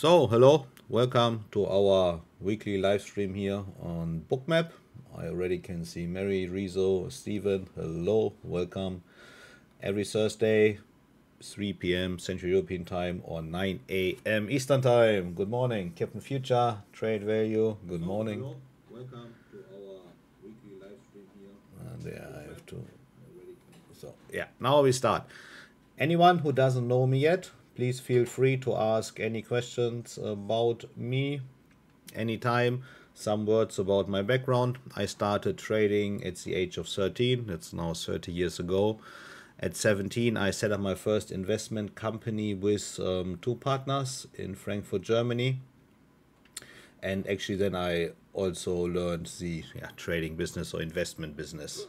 Hello, welcome to our weekly live stream here on Bookmap. I already can see Mary, Rizo, Stephen. Hello, welcome. Every Thursday, 3 p.m. Central European Time or 9 a.m. Eastern Time. Good morning, Captain Future, Trade Value. Good morning. Hello, welcome to our weekly live stream here. And there I have to. Now we start. Anyone who doesn't know me yet, please feel free to ask any questions about me anytime. Some words about my background. I started trading at the age of 13. That's now 30 years ago. At 17, I set up my first investment company with two partners in Frankfurt, Germany. And actually then I also learned the trading business or investment business.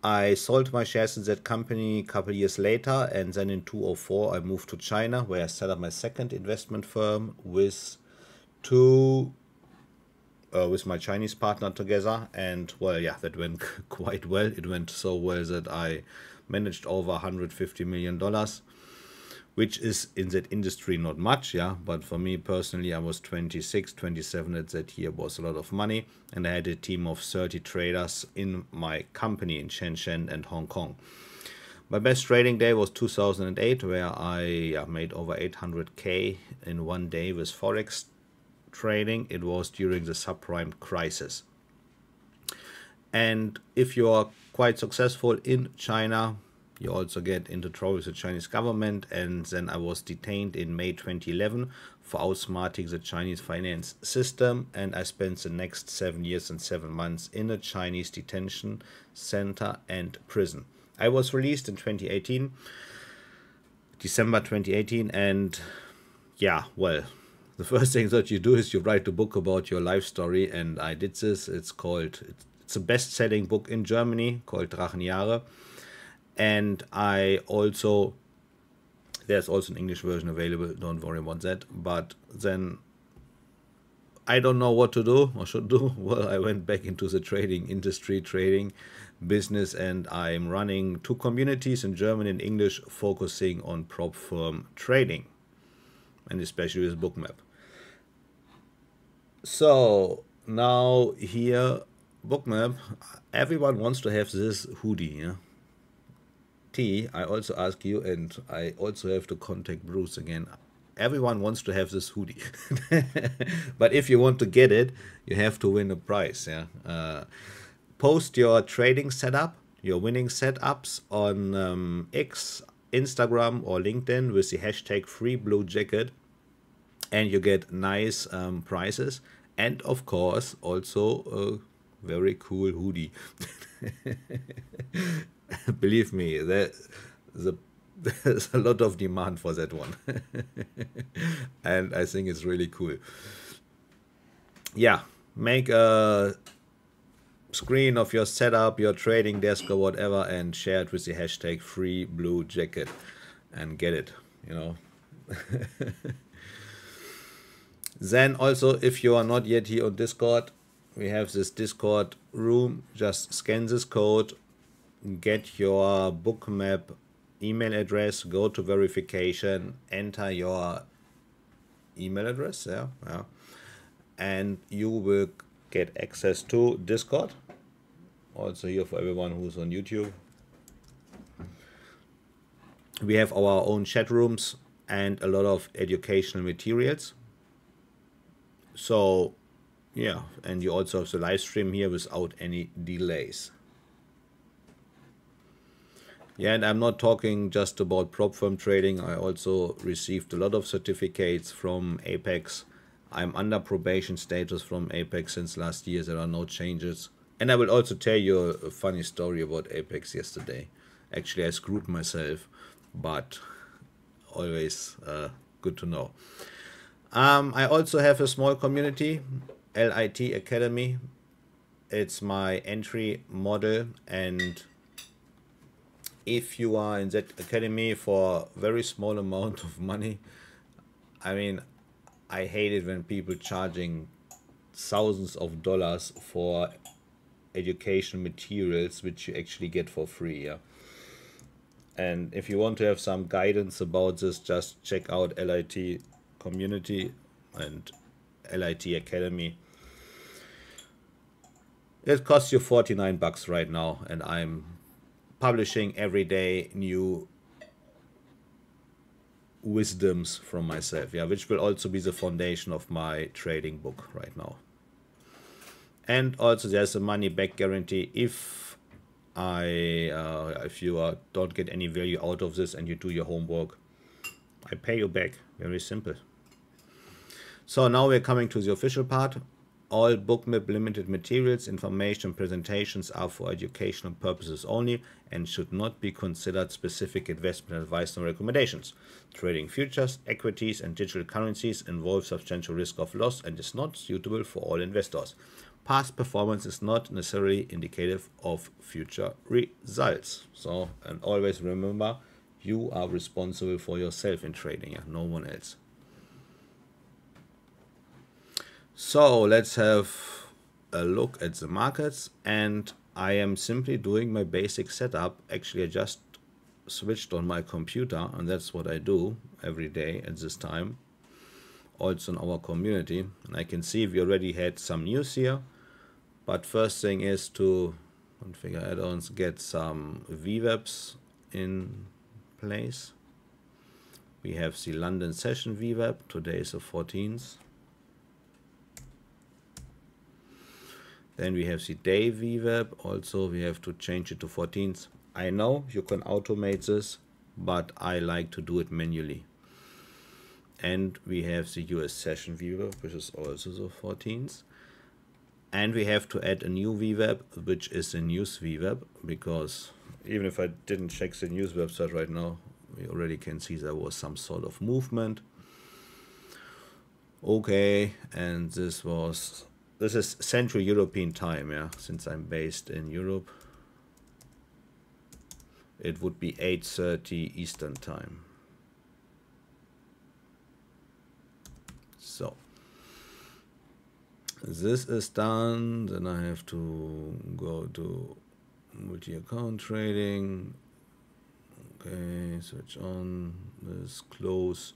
I sold my shares in that company a couple of years later, and then in 2004 I moved to China, where I set up my second investment firm with my Chinese partner together. And well, yeah, that went quite well. It went so well that I managed over $150 million, which is in that industry not much, but for me personally, I was 26, 27 at that year, was a lot of money, and I had a team of 30 traders in my company in Shenzhen and Hong Kong. My best trading day was 2008, where I made over 800K in one day with Forex trading. It was during the subprime crisis. And if you are quite successful in China, you also get into trouble with the Chinese government. And then I was detained in May 2011 for outsmarting the Chinese finance system. And I spent the next 7 years and 7 months in a Chinese detention center and prison. I was released in 2018, December 2018. And the first thing that you do is you write a book about your life story. And I did this. It's a best-selling book in Germany called Drachenjahre. And there's also an English version available, don't worry about that. But then I don't know what to do or should do. Well, I went back into the trading industry, trading business, and I'm running two communities in German and English focusing on prop firm trading, and especially with Bookmap. So now here, Bookmap, everyone wants to have this hoodie, I also ask you, and I also have to contact Bruce again. Everyone wants to have this hoodie. But if you want to get it, you have to win a prize. Post your trading setup, your winning setups on X, Instagram, or LinkedIn with the hashtag FreeBlueJacket, and you get nice prizes. And of course, also a very cool hoodie. Believe me, there's a lot of demand for that one. And I think it's really cool. Make a screen of your setup, your trading desk or whatever, and share it with the hashtag FreeBlueJacket and get it, Then also, if you are not yet here on Discord, we have this Discord room. Just scan this code, get your Bookmap email address, go to verification, enter your email address, and you will get access to Discord. Also here for everyone who's on YouTube. We have our own chat rooms and a lot of educational materials. So and you also have the live stream here without any delays. And I'm not talking just about prop firm trading. I also received a lot of certificates from Apex. I'm under probation status from Apex since last year. There are no changes. And I will also tell you a funny story about Apex yesterday. Actually, I screwed myself, but always good to know. I also have a small community, LIT Academy. It's my entry model, and if you are in that academy for a very small amount of money, I hate it when people charging thousands of dollars for education materials which you actually get for free. And if you want to have some guidance about this, just check out LIT community and LIT Academy. It costs you 49 bucks right now, and I'm publishing every day new wisdoms from myself, yeah, which will also be the foundation of my trading book right now. And also there's a money back guarantee if you don't get any value out of this and you do your homework, I pay you back. Very simple. So now we're coming to the official part. All Bookmap limited materials, information, presentations are for educational purposes only and should not be considered specific investment advice or recommendations. Trading futures, equities, and digital currencies involves substantial risk of loss and is not suitable for all investors. Past performance is not necessarily indicative of future results. So, and always remember, you are responsible for yourself in trading, yeah? No one else. So let's have a look at the markets, and I am simply doing my basic setup. Actually, I just switched on my computer, and that's what I do every day at this time, also in our community. And I can see we already had some news here, but first thing is to configure add-ons, get some VWAPs in place. We have the London session VWAP. Today is the 14th. Then we have the day VWAP. Also, we have to change it to 14th. I know you can automate this, but I like to do it manually. And we have the US session VWAP, which is also the 14th. And we have to add a new VWAP, which is the news VWAP, because even if I didn't check the news website right now, we already can see there was some sort of movement. Okay, and this is Central European time, yeah, since I'm based in Europe. It would be 8:30 Eastern time. So this is done. Then I have to go to multi-account trading. Okay, switch on. This close.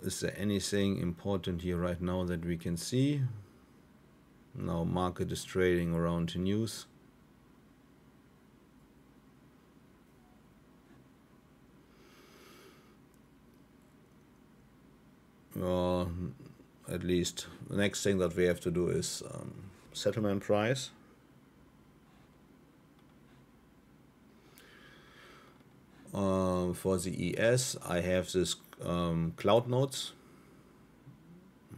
Is there anything important here right now that we can see? Now market is trading around news. At least the next thing that we have to do is settlement price. For the ES, I have this cloud nodes.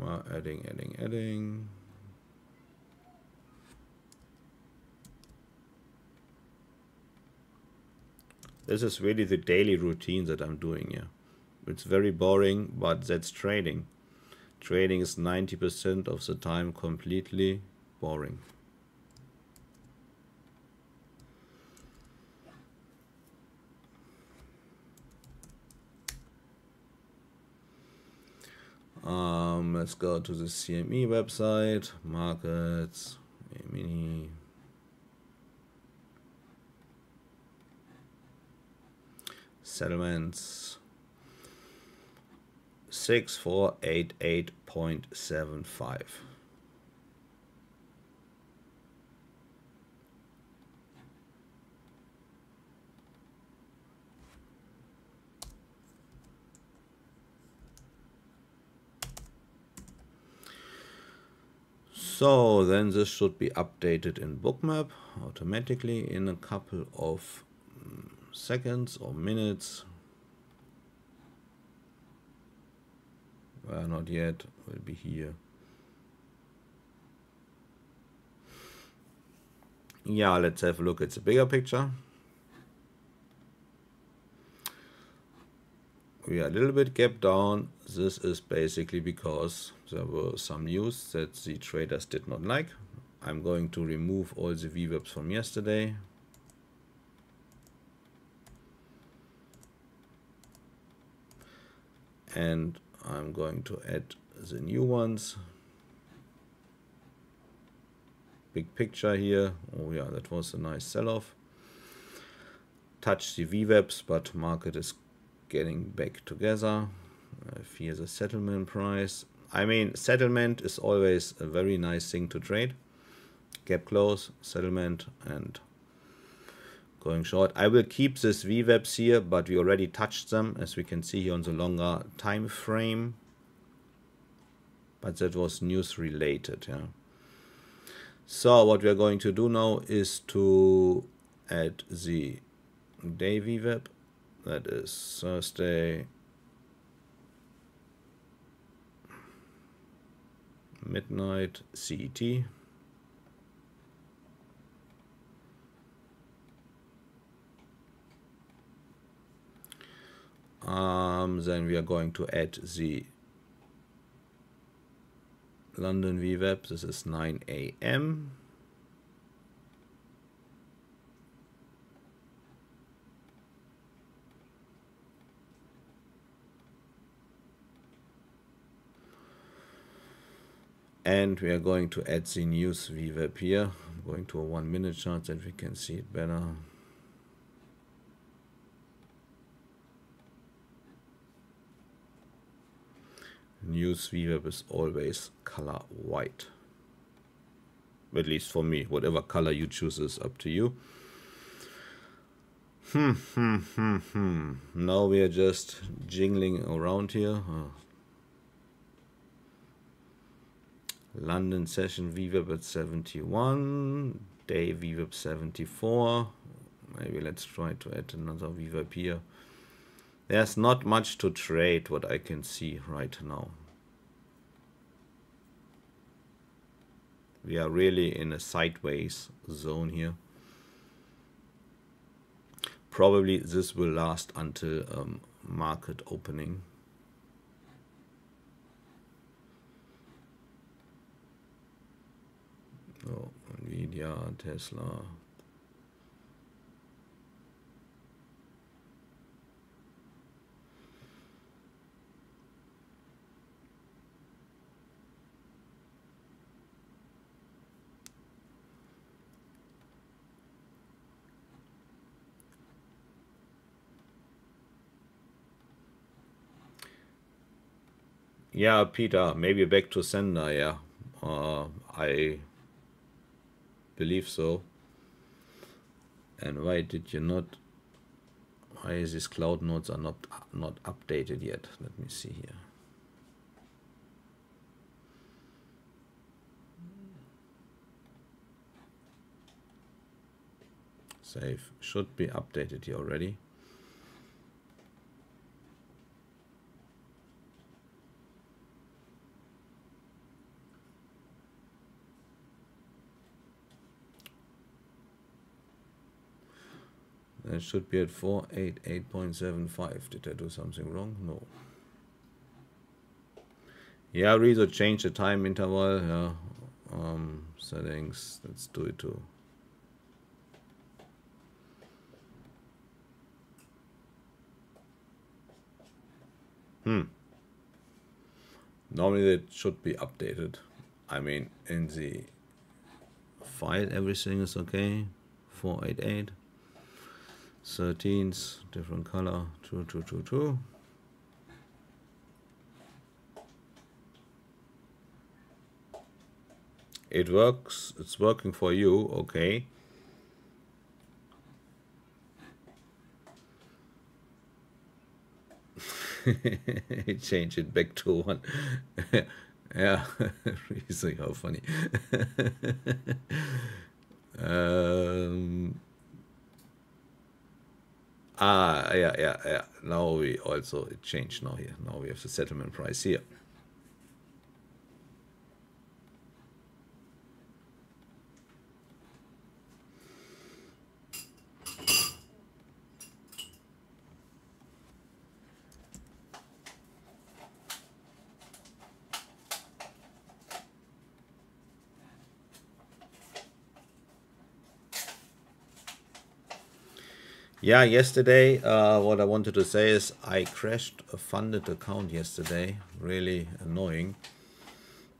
Adding. This is really the daily routine that I'm doing here. It's very boring, but that's trading. Trading is 90% of the time completely boring. Let's go to the CME website, markets, mini. Settlements 6488.75. So then this should be updated in Bookmap automatically in a couple of seconds or minutes. Well, not yet, will be here. Yeah, let's have a look at the bigger picture. We are a little bit gapped down. This is basically because there were some news that the traders did not like. I'm going to remove all the VWAPs from yesterday. And I'm going to add the new ones. Big picture here. Oh yeah, that was a nice sell-off. touched the VWAPs, but market is getting back together. Here's a settlement price. I mean, settlement is always a very nice thing to trade. Gap close, settlement, and going short. I will keep this VWAPs here, but we already touched them, as we can see here on the longer time frame. But that was news related, yeah. So what we are going to do now is to add the day VWAP. That is Thursday midnight CET. Then we are going to add the London VWAP. This is 9 AM. And we are going to add the news VWAP here. I'm going to a 1 minute chart so that we can see it better. News VWAP is always color white. At least for me. Whatever color you choose is up to you. Now we are just jingling around here. London session VWAP at 71. Day VWAP 74. Maybe let's try to add another VWAP here. There's not much to trade, what I can see right now. We are really in a sideways zone here. Probably this will last until market opening. Oh, Nvidia, Tesla. Yeah, Peter, maybe back to sender, yeah. I believe so. And why did you not? Why is these cloud nodes are not updated yet? Let me see here. Save should be updated here already. It should be at 488.75. Did I do something wrong? No. Yeah, Rezo, change the time interval. Yeah. Settings. Let's do it too. Normally it should be updated. I mean, in the file everything is okay. 488. 13s, different color, true. It works, it's working for you, okay. Change it back to 1. Yeah, really, how funny. Yeah. Now we also, it changed now here. Now we have the settlement price here. Yeah, yesterday, what I wanted to say is I crashed a funded account yesterday, really annoying.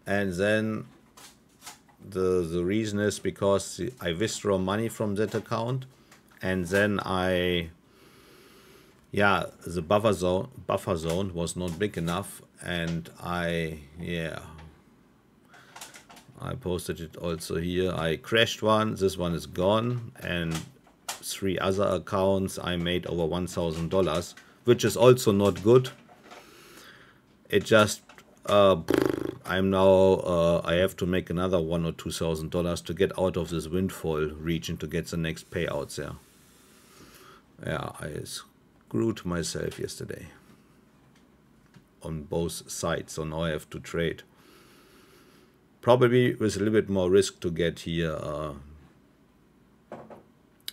And then the reason is because I withdraw money from that account and then the buffer zone was not big enough, and I posted it also here. I crashed one. This one is gone, and 3 other accounts I made over $1,000, which is also not good. It just I'm now I have to make another $1,000 or $2,000 to get out of this windfall region to get the next payouts there. Yeah, I screwed myself yesterday on both sides, so now I have to trade. Probably with a little bit more risk to get here a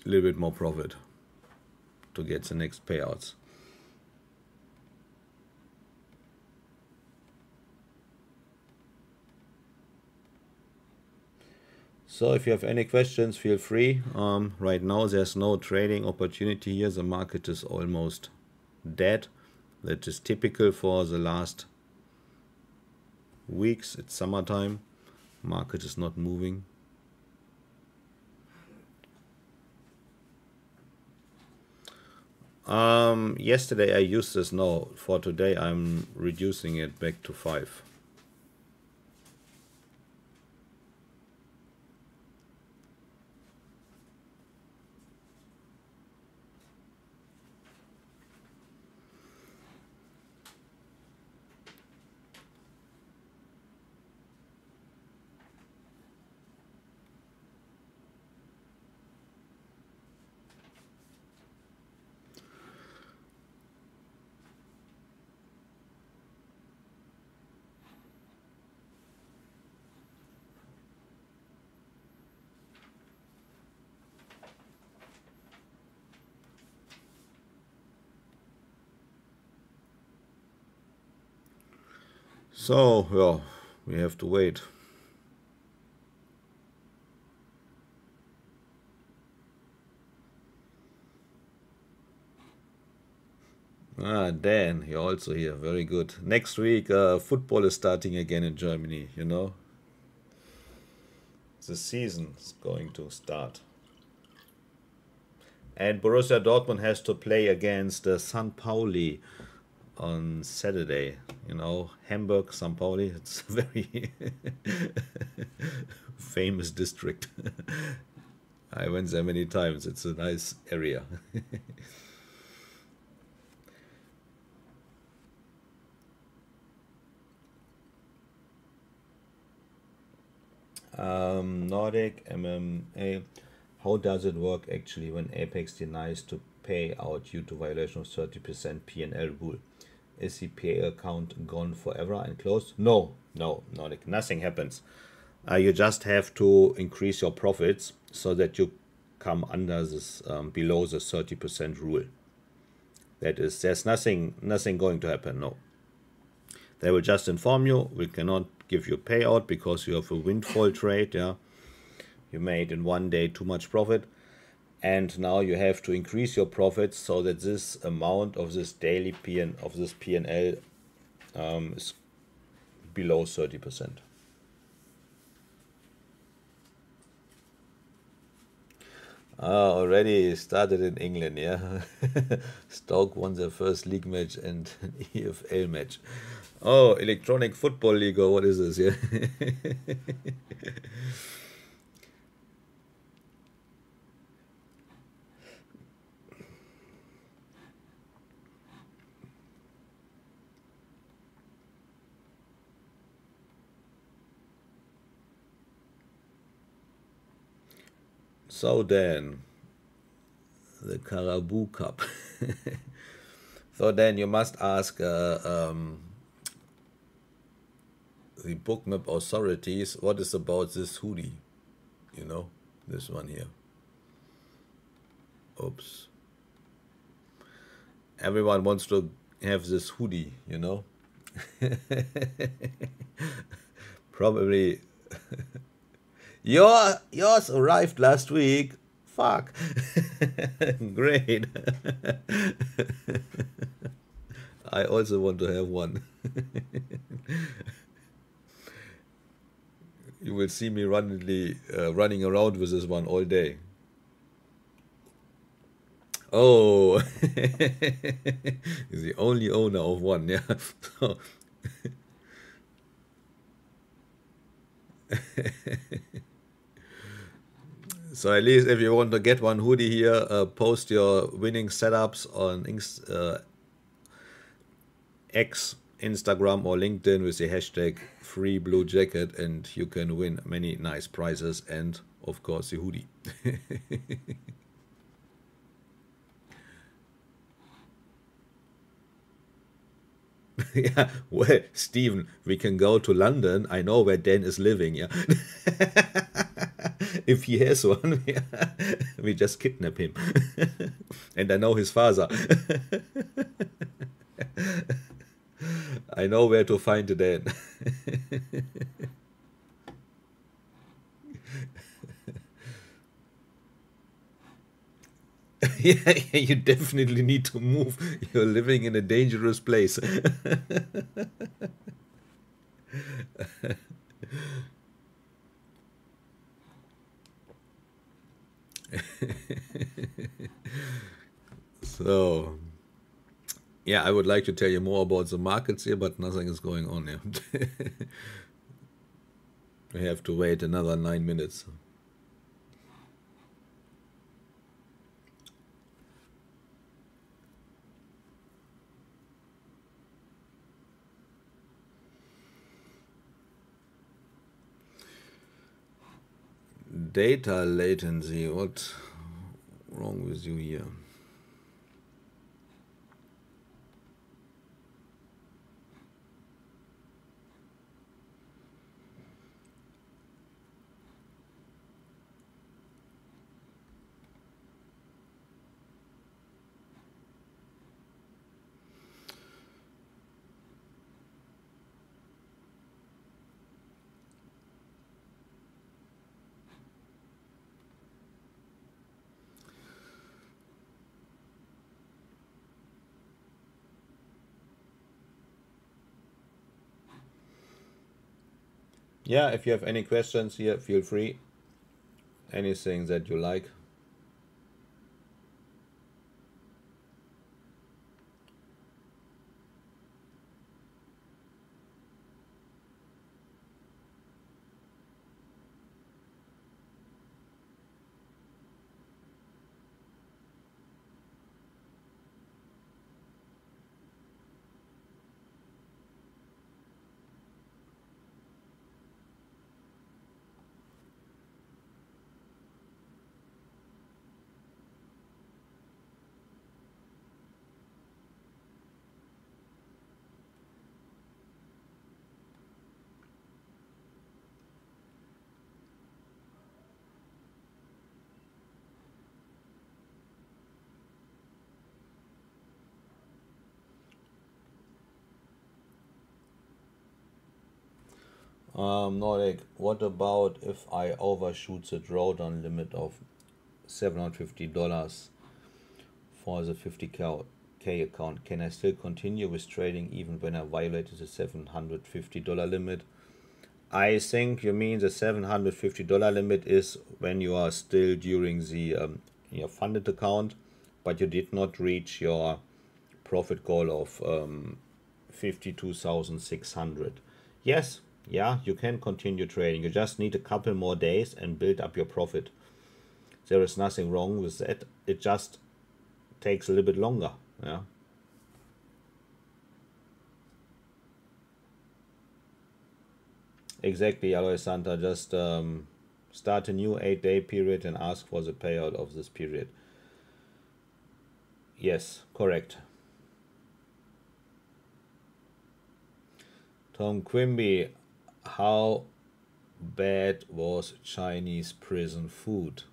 little bit more profit to get the next payouts. So if you have any questions, feel free. Right now there's no trading opportunity here. The market is almost dead. That is typical for the last weeks. It's summertime. Market is not moving. Yesterday I used this. No, for today I'm reducing it back to 5. So, yeah, we have to wait. Dan, you're also here. Very good. Next week, football is starting again in Germany, you know. The season is going to start. And Borussia Dortmund has to play against St. Pauli on Saturday. You know, Hamburg, St. Pauli. It's a very famous district. I went there many times. It's a nice area. Nordic MMA. How does it work actually when Apex denies to pay out due to violation of 30% P&L rule? Is the PA account gone forever and closed? No, Nordic, nothing happens. You just have to increase your profits so that you come under this below the 30% rule. That is, there's nothing going to happen. No, they will just inform you. We cannot give you payout because you have a windfall trade. Yeah, you made in one day too much profit, and now you have to increase your profits so that this amount of this daily P&L is below 30%. Already started in England, yeah. Stoke won their first league match and EFL match. Oh, electronic football league, or what is this? Yeah. So then, the Carabao Cup. So then you must ask the Bookmap authorities what is about this hoodie. You know, this one here. Oops. Everyone wants to have this hoodie, you know. Probably yours arrived last week. Fuck. Great. I also want to have one. You will see me running around with this one all day. Oh, he's the only owner of one. Yeah. So, so at least if you want to get one hoodie here, post your winning setups on X, Instagram, or LinkedIn with the hashtag free blue jacket, and you can win many nice prizes and, of course, the hoodie. Yeah, well, Steven, we can go to London. I know where Dan is living. Yeah, if he has one, yeah, we just kidnap him. And I know his father. I know where to find the Dan. Yeah, you definitely need to move. You're living in a dangerous place. So, yeah, I would like to tell you more about the markets here, but nothing is going on here. We have to wait another 9 minutes. Data latency. What's wrong with you here? Yeah, if you have any questions here, feel free. Anything that you like. Nordic, what about if I overshoot the drawdown limit of $750 for the 50K account? Can I still continue with trading even when I violated the $750 limit? I think you mean the $750 limit is when you are still during the your funded account, but you did not reach your profit goal of 52,600. Yes, yeah, you can continue trading. You just need a couple more days and build up your profit. There is nothing wrong with that. It just takes a little bit longer. Yeah. Exactly, Aloy Santa. Just start a new 8-day period and ask for the payout of this period. Yes, correct. Tom Quimby, how bad was Chinese prison food?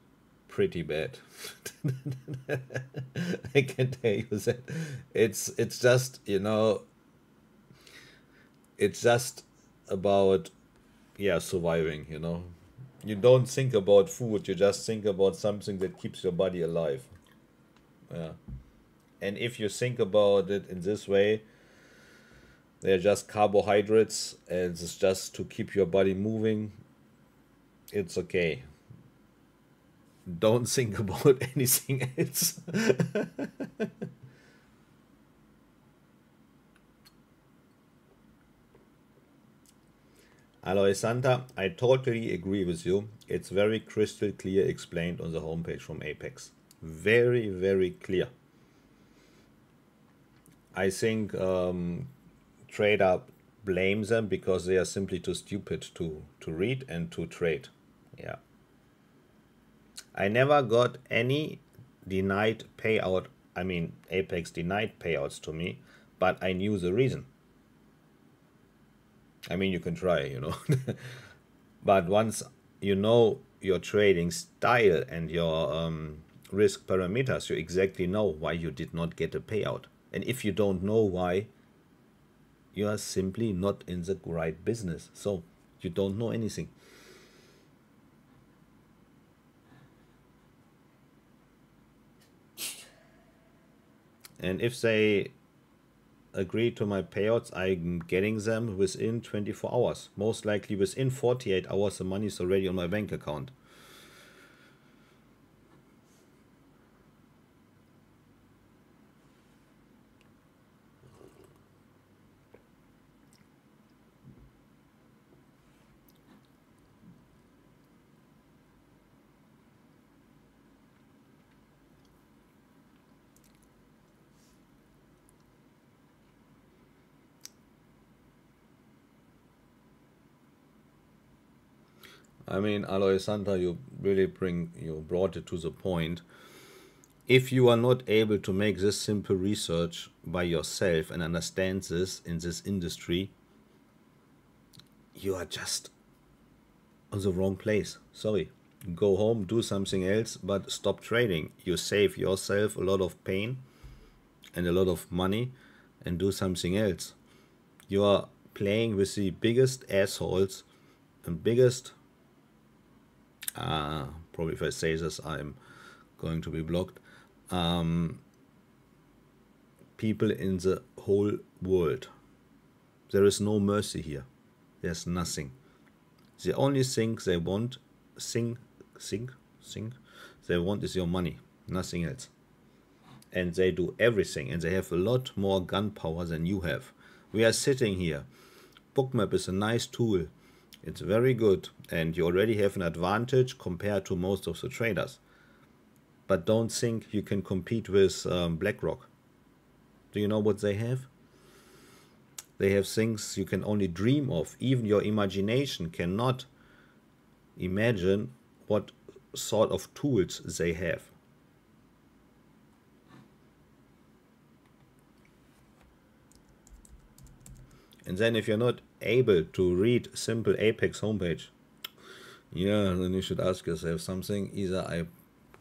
Pretty bad. I can tell you that. It's just, it's just about, yeah, surviving. You don't think about food, you just think about something that keeps your body alive. Yeah. And if you think about it in this way, they're just carbohydrates and it's just to keep your body moving. It's okay. don't think about anything else. Aloy Santa, I totally agree with you. It's very crystal clear explained on the homepage from Apex. Very, very clear. I think trader blame them because they are simply too stupid to read and to trade. Yeah. I never got any denied payout. I mean, Apex denied payouts to me, but I knew the reason. I mean, you can try, you know. But once you know your trading style and your risk parameters, you exactly know why you did not get a payout. And if you don't know why, you are simply not in the right business. So you don't know anything. And if they agree to my payouts, I'm getting them within 24 hours. Most likely within 48 hours, the money is already on my bank account. I mean, Aloy Santa, you brought it to the point. If you are not able to make this simple research by yourself and understand this in this industry, you are just on the wrong place. Sorry. Go home, do something else, but stop trading. You save yourself a lot of pain and a lot of money and do something else. You are playing with the biggest assholes and biggest probably if I say this I'm going to be blocked, people in the whole world. There is no mercy here. There's nothing. The only thing they want, they want is your money, nothing else. And they do everything, and they have a lot more gunpowder than you have. We are sitting here. Bookmap is a nice tool. It's very good, and you already have an advantage compared to most of the traders. But don't think you can compete with BlackRock. Do you know what they have? They have things you can only dream of. Even your imagination cannot imagine what sort of tools they have. And then if you're not able to read simple Apex homepage, yeah, then you should ask yourself something. Either I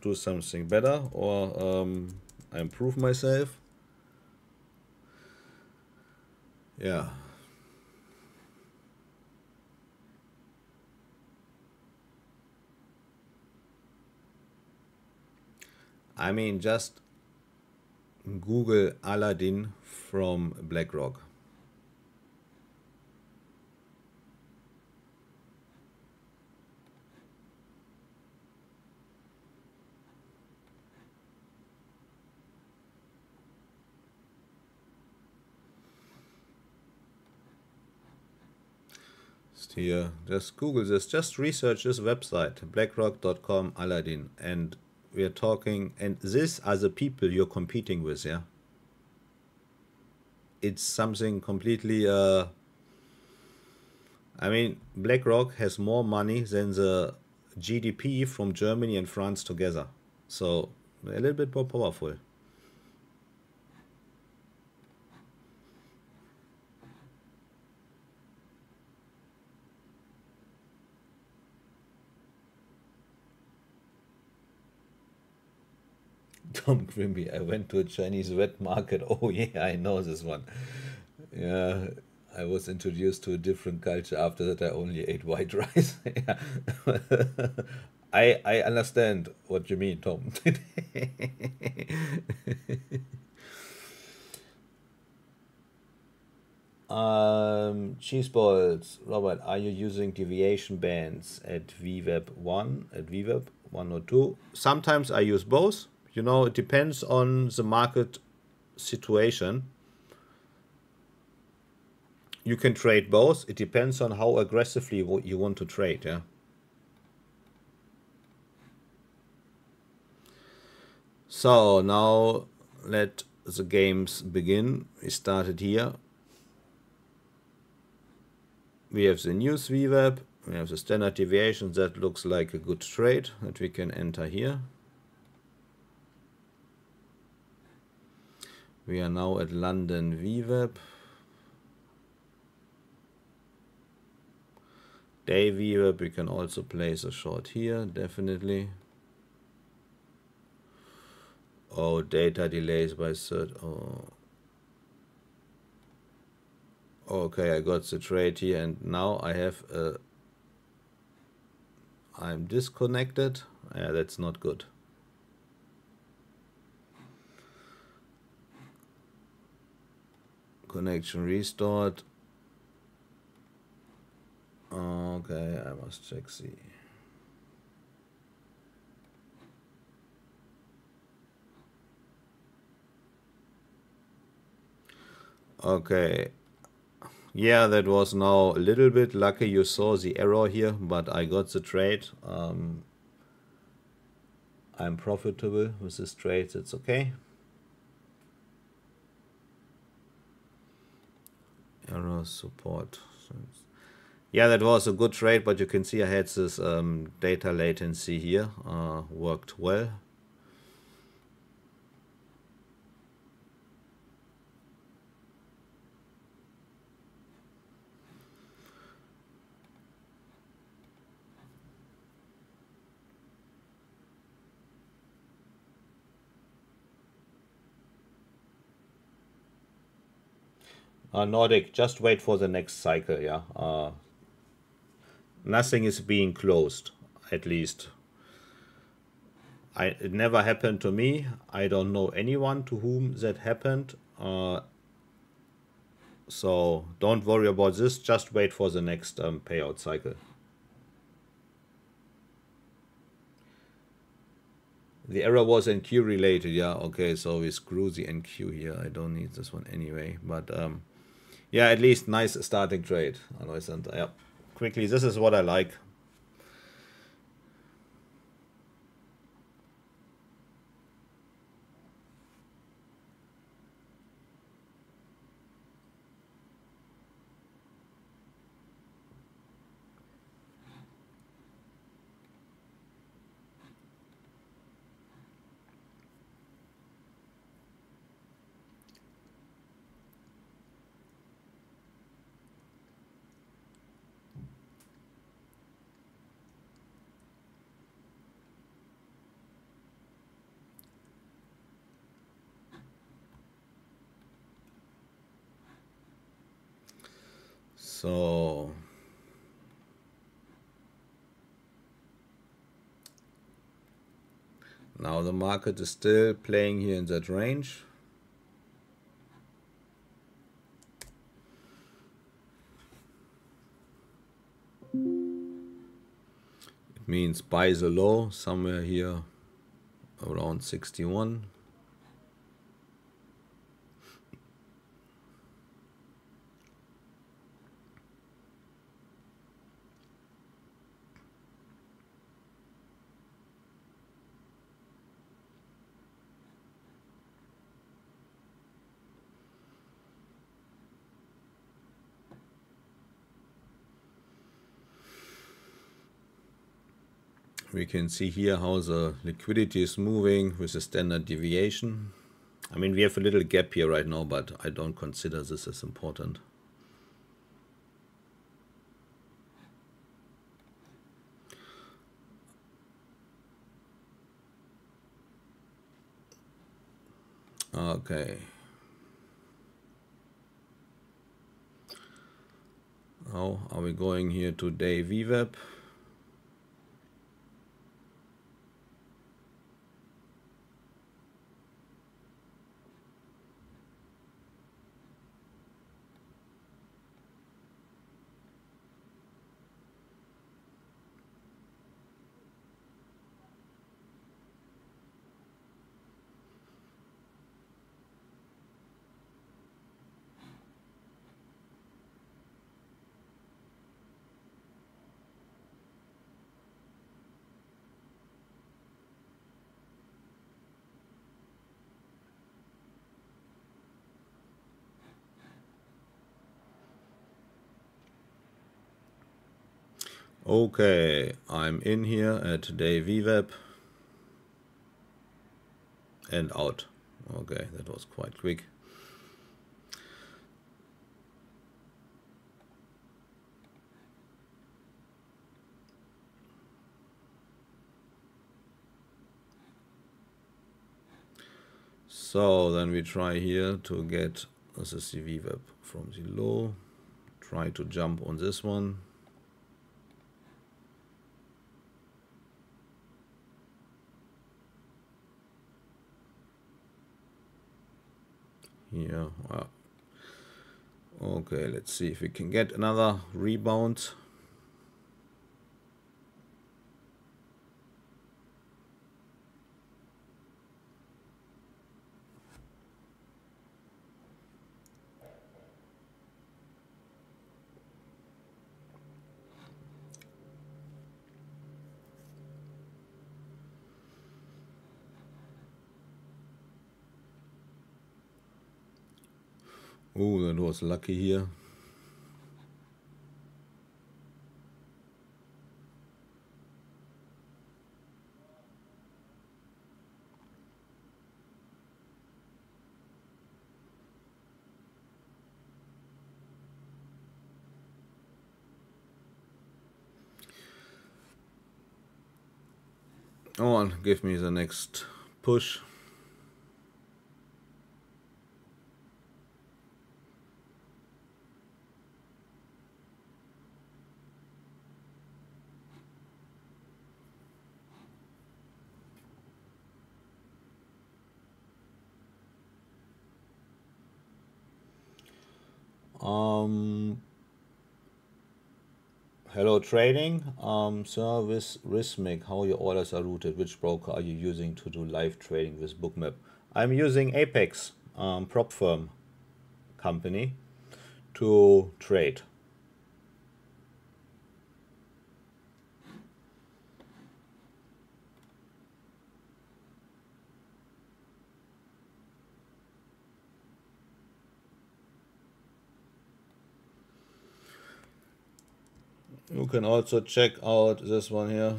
do something better or I improve myself. Yeah. I mean, just Google Aladdin from BlackRock. Here, just Google this, just research this website, blackrock.com Aladdin, and we are talking, and these are the people you're competing with, yeah? It's something completely, I mean, BlackRock has more money than the GDP from Germany and France together. So, a little bit more powerful. Tom Grimby, I went to a Chinese wet market. Oh yeah, I know this one. Yeah, I was introduced to a different culture. After that, I only ate white rice. Yeah. I understand what you mean, Tom. Cheese balls, Robert. Are you using deviation bands at VWeb 1? At VWeb one or two. Sometimes I use both. You know, it depends on the market situation. You can trade both. It depends on how aggressively you want to trade. Yeah. So now let the games begin. We started here. We have the news VWAP. We have the standard deviation. That looks like a good trade that we can enter here. We are now at London VWAP. Day VWAP, we can also place a short here, definitely. Oh, data delays by third. Oh. Okay, I got the trade here, and now I have a. I'm disconnected. Yeah, that's not good. Connection restored. Okay, I must check the. Okay. Yeah, that was now a little bit lucky you saw the error here, but I got the trade. I'm profitable with this trade, it's okay. Error support. Yeah, that was a good trade, but you can see I had this data latency here. Worked well. Nordic, just wait for the next cycle, yeah. Nothing is being closed, at least. It never happened to me. I don't know anyone to whom that happened. So don't worry about this. Just wait for the next payout cycle. The error was NQ related. Yeah, okay. So we screw the NQ here. I don't need this one anyway. But yeah, at least nice starting trade. Yeah. Quickly, this is what I like. So now the market is still playing here in that range. It means buy the low somewhere here around 61. We can see here how the liquidity is moving with the standard deviation. I mean, we have a little gap here right now, but I don't consider this as important. Okay. How are we going here to day VWAP? Okay, I'm in here at day VWAP and out. Okay, that was quite quick. So then we try here to get, this is the VWAP from the low, try to jump on this one. Here, okay, let's see if we can get another rebound. Oh, that was lucky here. Oh, give me the next push. Hello trading. Sir, with Rithmic, how your orders are routed, which broker are you using to do live trading with Bookmap? I'm using Apex, prop firm company, to trade. You can also check out this one here.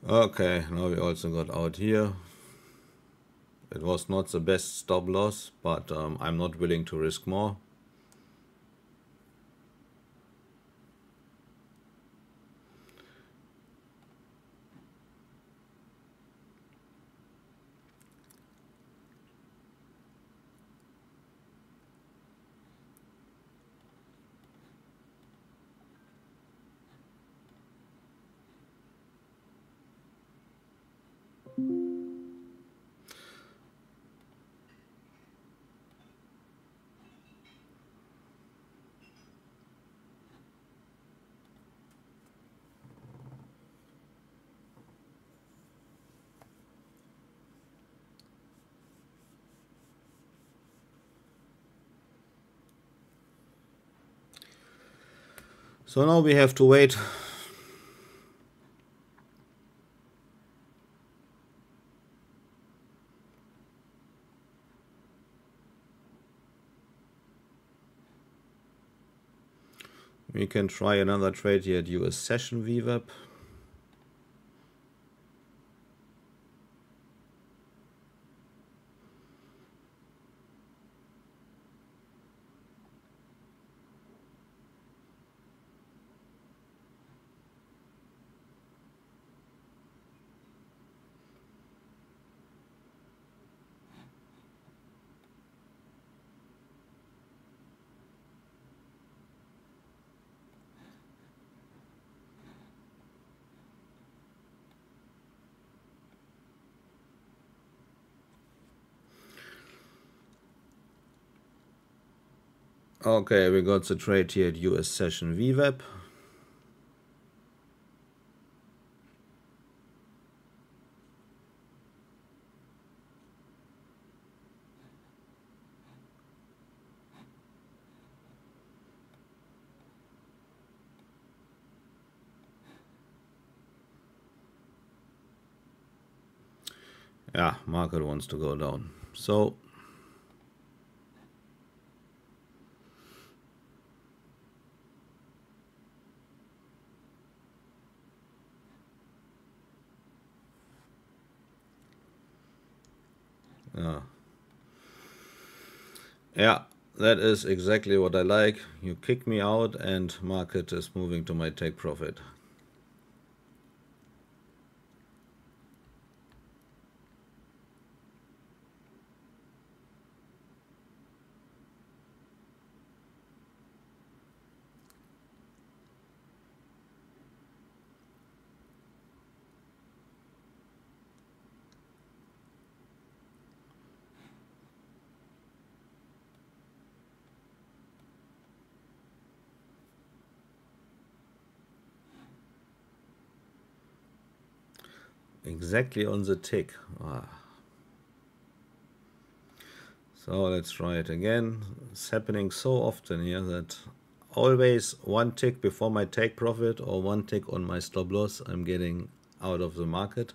Okay, now we also got out here. It was not the best stop loss, but I'm not willing to risk more. So now we have to wait. We can try another trade here at US session VWAP. Okay, we got the trade here at US session VWAP. Yeah, market wants to go down. So yeah, that is exactly what I like. You kick me out and market is moving to my take profit. Exactly on the tick. So let's try it again. It's happening so often here that always one tick before my take profit or one tick on my stop loss, I'm getting out of the market.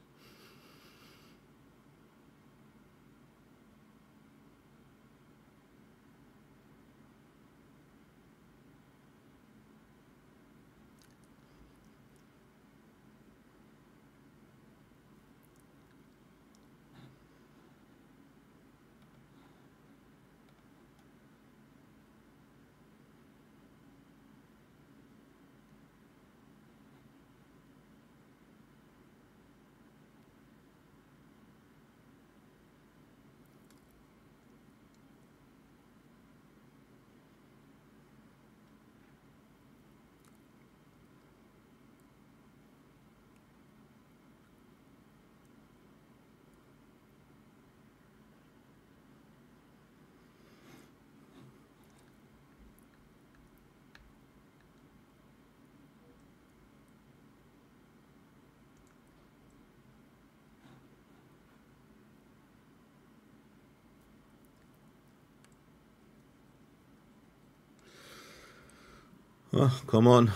Oh, come on.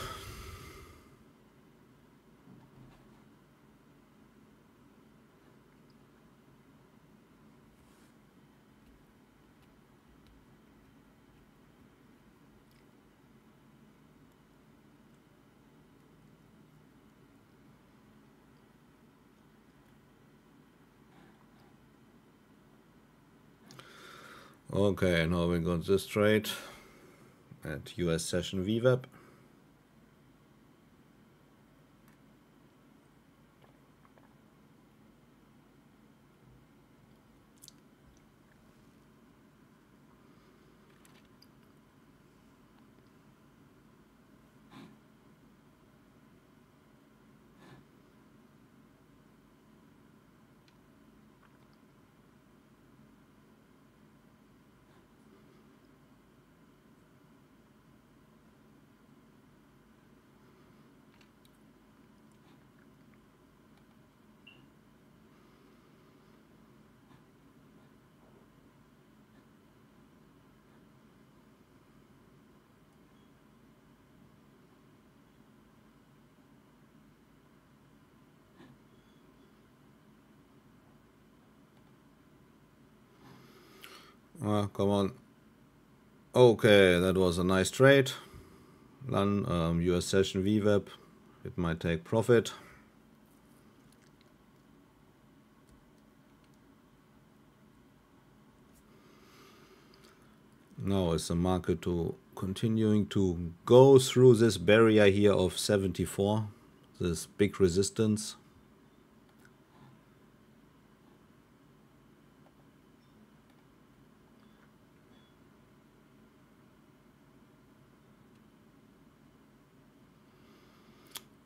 Okay, now we got this trade at US session VWAP. Come on. Okay, that was a nice trade. Then US session VWAP. It might take profit. Now is the market to continuing to go through this barrier here of 74, this big resistance.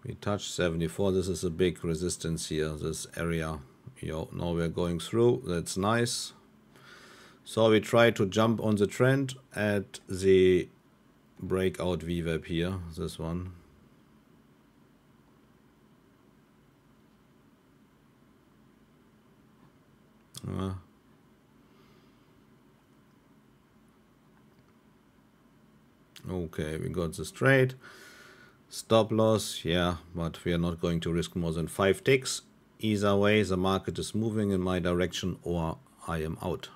We touched 74. This is a big resistance here, this area. Yo, now we're going through. That's nice. So we try to jump on the trend at the breakout VWAP here, this one. Okay, we got this trade. Stop loss, yeah, but we are not going to risk more than 5 ticks. Either way, the market is moving in my direction or I am out.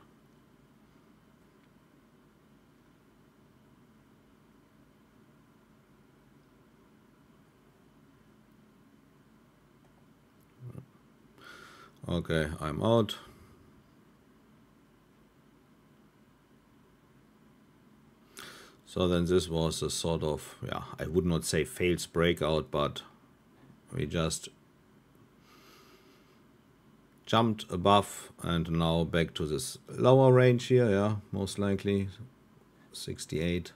Okay, I'm out. So then this was a sort of, yeah, I would not say fails breakout, but we just jumped above and now back to this lower range here, yeah, most likely 68.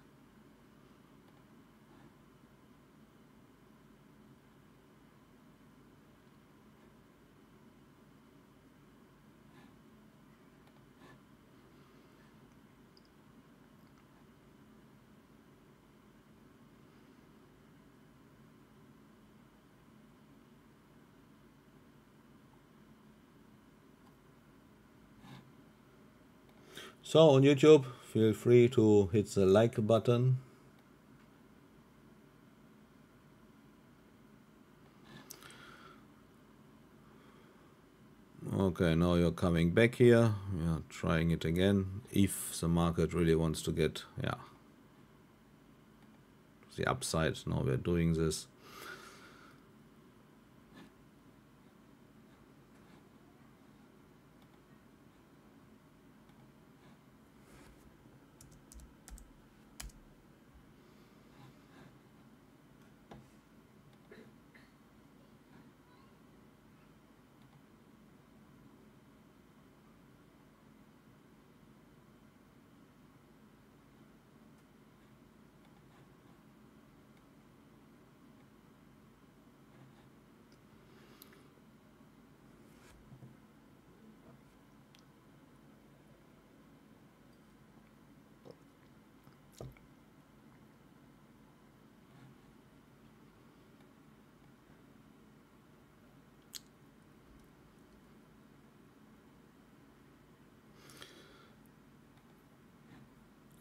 So on YouTube, feel free to hit the like button. Okay, now you're coming back here. We are trying it again. If the market really wants to get, yeah, the upside, now we're doing this.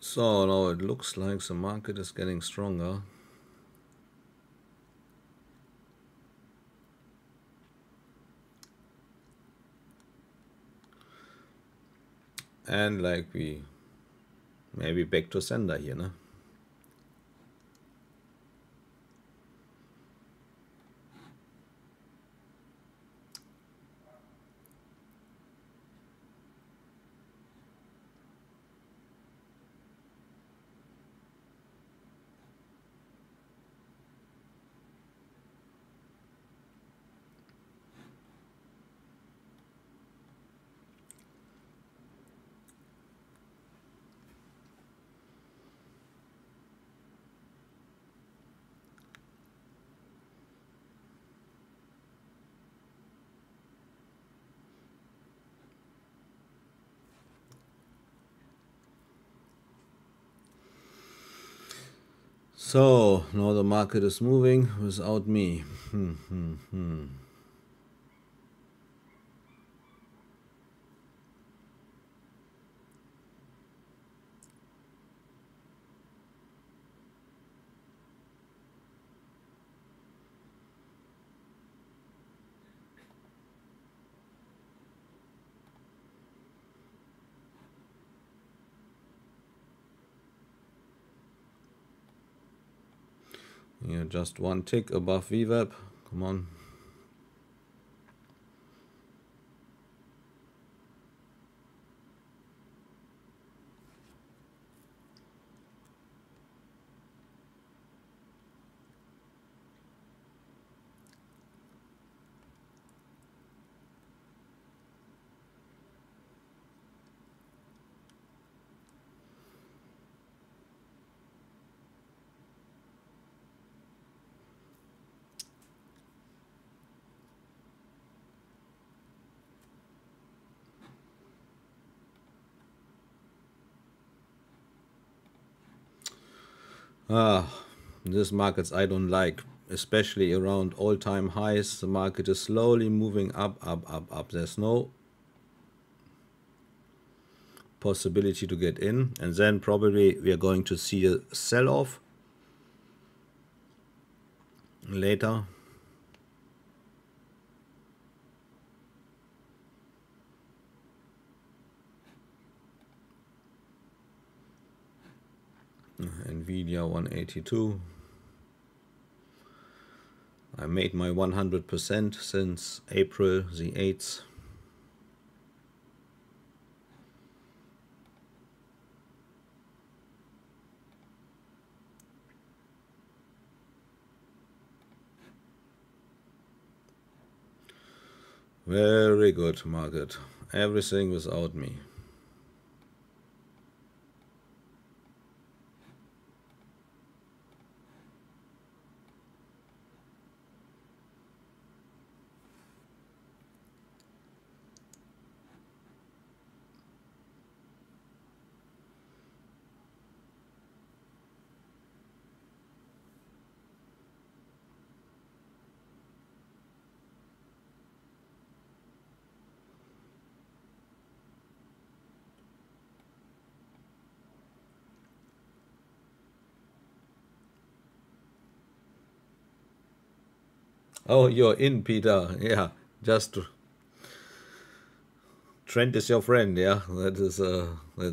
So now it looks like the market is getting stronger. And like we maybe back to sender here, no? So now the market is moving without me. Yeah, just one tick above VWAP. Come on. These markets I don't like, especially around all-time highs. The market is slowly moving up, up, up, up. There's no possibility to get in, and then probably we are going to see a sell-off later. Nvidia 182. I made my 100% since April the 8th. Very good market. Everything without me. Oh, you're in, Peter. Yeah, just Trent is your friend. Yeah, that's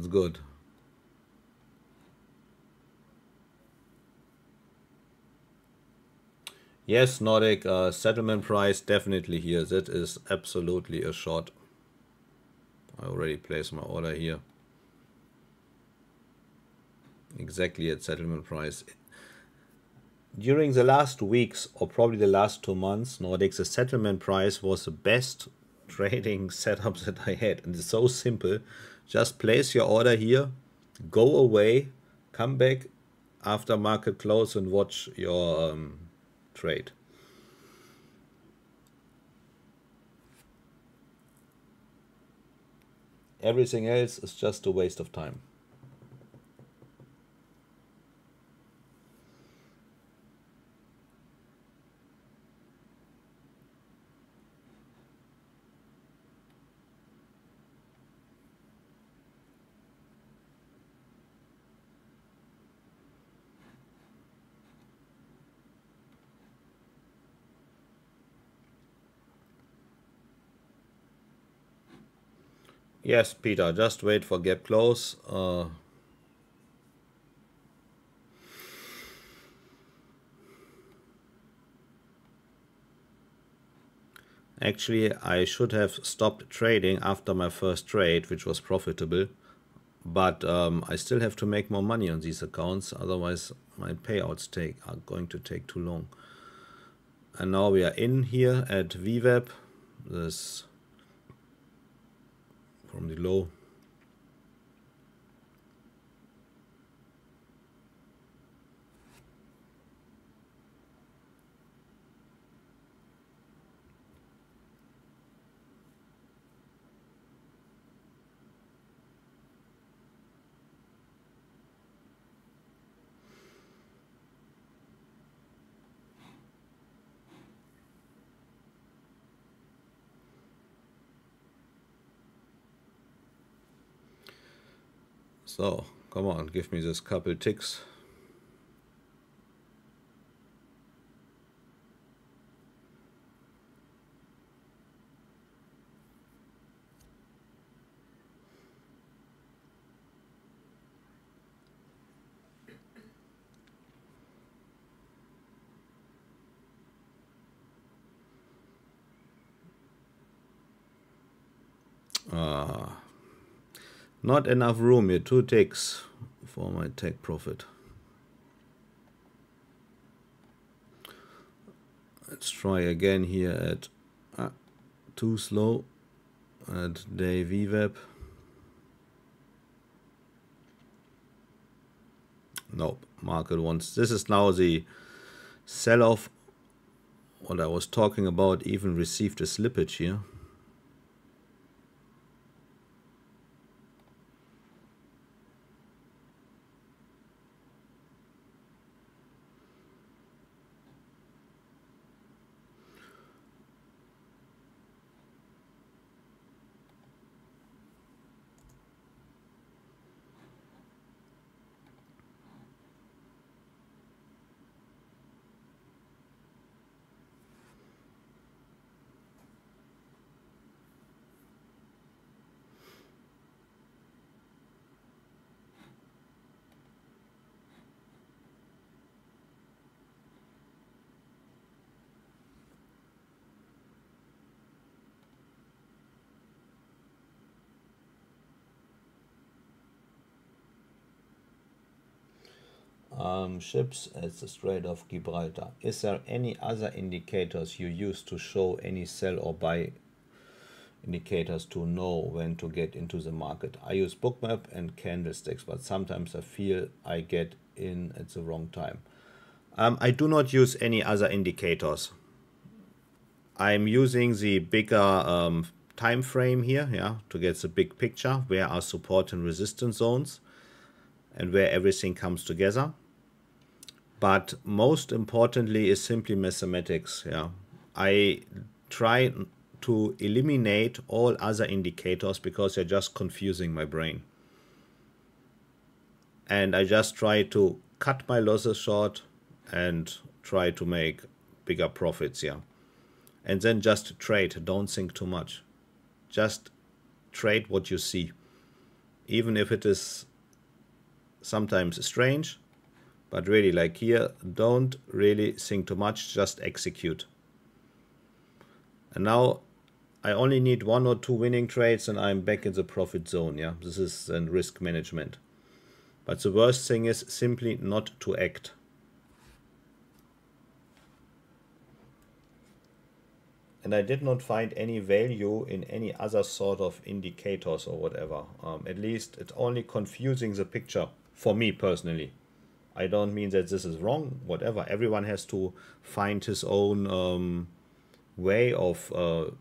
good. Yes, Nordic settlement price definitely here. That is absolutely a shot. I already placed my order here. Exactly at settlement price. During the last weeks, or probably the last 2 months, Nordic, the settlement price was the best trading setup that I had. And it's so simple. Just place your order here, go away, come back after market close and watch your trade. Everything else is just a waste of time. Yes, Peter, just wait for gap close. Actually, I should have stopped trading after my first trade, which was profitable. But I still have to make more money on these accounts, otherwise my payouts are going to take too long. And now we are in here at VWAP, this from the low. So, come on, give me this couple ticks. Not enough room here, 2 ticks for my take profit. Let's try again here at too slow at day VWAP. Nope, market wants. This is now the sell-off. What I was talking about even received a slippage here. Ships at the Strait of Gibraltar. Is there any other indicators you use to show any sell or buy indicators to know when to get into the market? I use Bookmap and candlesticks, but sometimes I feel I get in at the wrong time. I do not use any other indicators. I'm using the bigger time frame here, yeah, to get the big picture, where are support and resistance zones and where everything comes together. But most importantly is simply mathematics. Yeah, I try to eliminate all other indicators because they're just confusing my brain. And I just try to cut my losses short and try to make bigger profits. Yeah, and then just trade. Don't think too much. Just trade what you see, even if it is sometimes strange. But really, like here, don't really think too much, just execute. And now I only need 1 or 2 winning trades and I'm back in the profit zone. Yeah, this is then risk management. But the worst thing is simply not to act. And I did not find any value in any other sort of indicators or whatever. At least it's only confusing the picture for me personally. I don't mean that this is wrong, whatever. Everyone has to find his own way of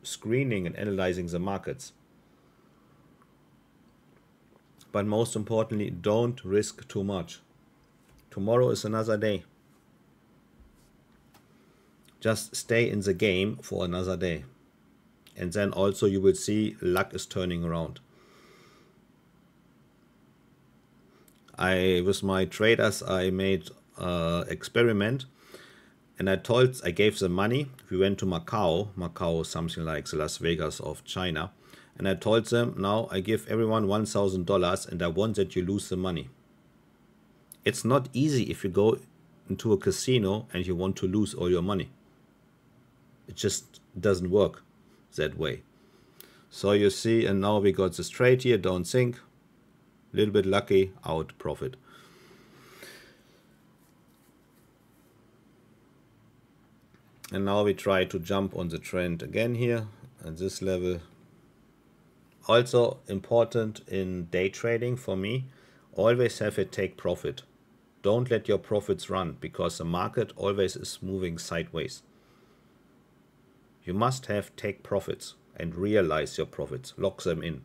screening and analyzing the markets. But most importantly, don't risk too much. Tomorrow is another day. Just stay in the game for another day. And then also you will see luck is turning around. With my traders, I made an experiment and I gave them money. We went to Macau. Macau is something like the Las Vegas of China. And I told them, now I give everyone $1,000 and I want that you lose the money. It's not easy if you go into a casino and you want to lose all your money. It just doesn't work that way. So you see, and now we got this trade here, don't think. A little bit lucky, out, profit. And now we try to jump on the trend again here at this level. Also important in day trading for me, always have a take profit. Don't let your profits run because the market always is moving sideways. You must have take profits and realize your profits, lock them in.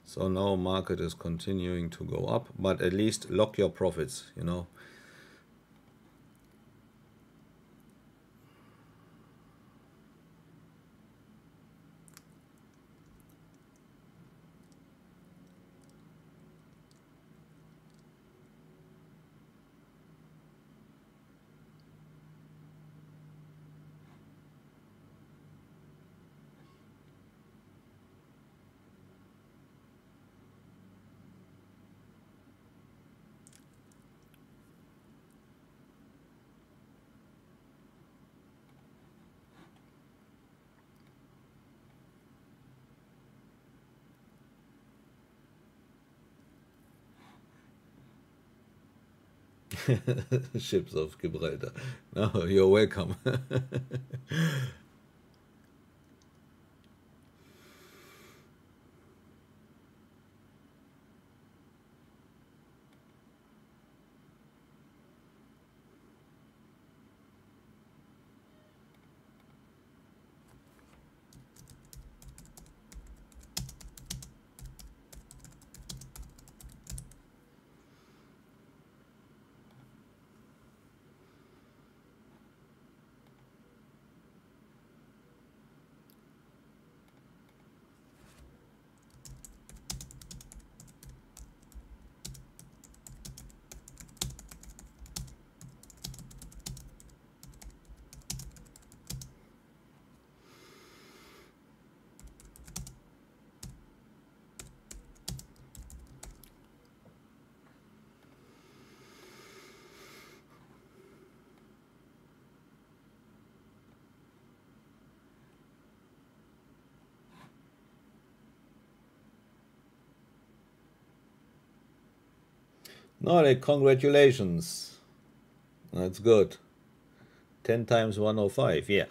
So now market is continuing to go up, but at least lock your profits, you know. Ships of Gibraltar. No, you're welcome. No, congratulations. That's good. 10 times 105, yeah.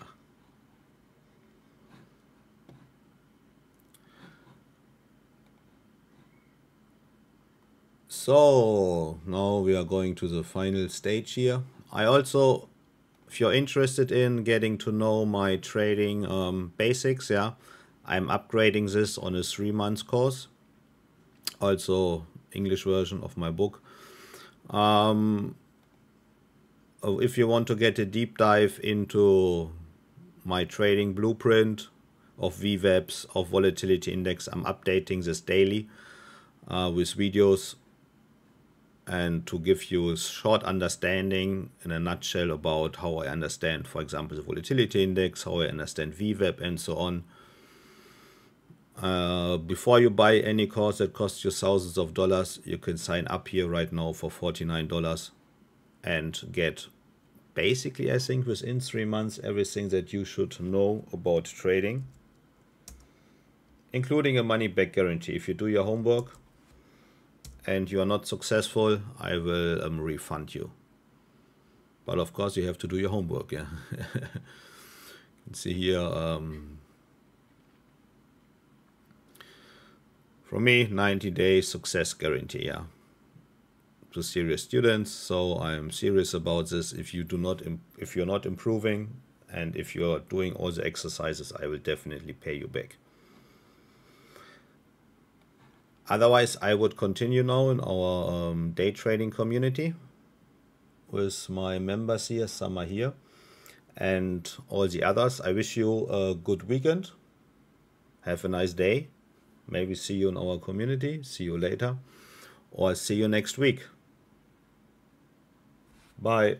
So now we are going to the final stage here. I also, if you're interested in getting to know my trading basics, yeah, I'm upgrading this on a 3 month course. Also English version of my book. If you want to get a deep dive into my trading blueprint of VWAPs, of volatility index, I'm updating this daily with videos, and to give you a short understanding in a nutshell about how I understand, for example, the volatility index, how I understand VWAP, and so on. Before you buy any course that costs you thousands of dollars, you can sign up here right now for $49 and get basically, I think, within 3 months, everything that you should know about trading, including a money back guarantee. If you do your homework and you are not successful, I will refund you. But of course, you have to do your homework. Yeah. You can see here, from me, 90 days success guarantee. Yeah, to serious students. So I'm serious about this. If you're not improving, and if you're doing all the exercises, I will definitely pay you back. Otherwise, I would continue now in our day trading community with my members here. Some are here, and all the others. I wish you a good weekend. Have a nice day. Maybe see you in our community. See you later, or see you next week. Bye.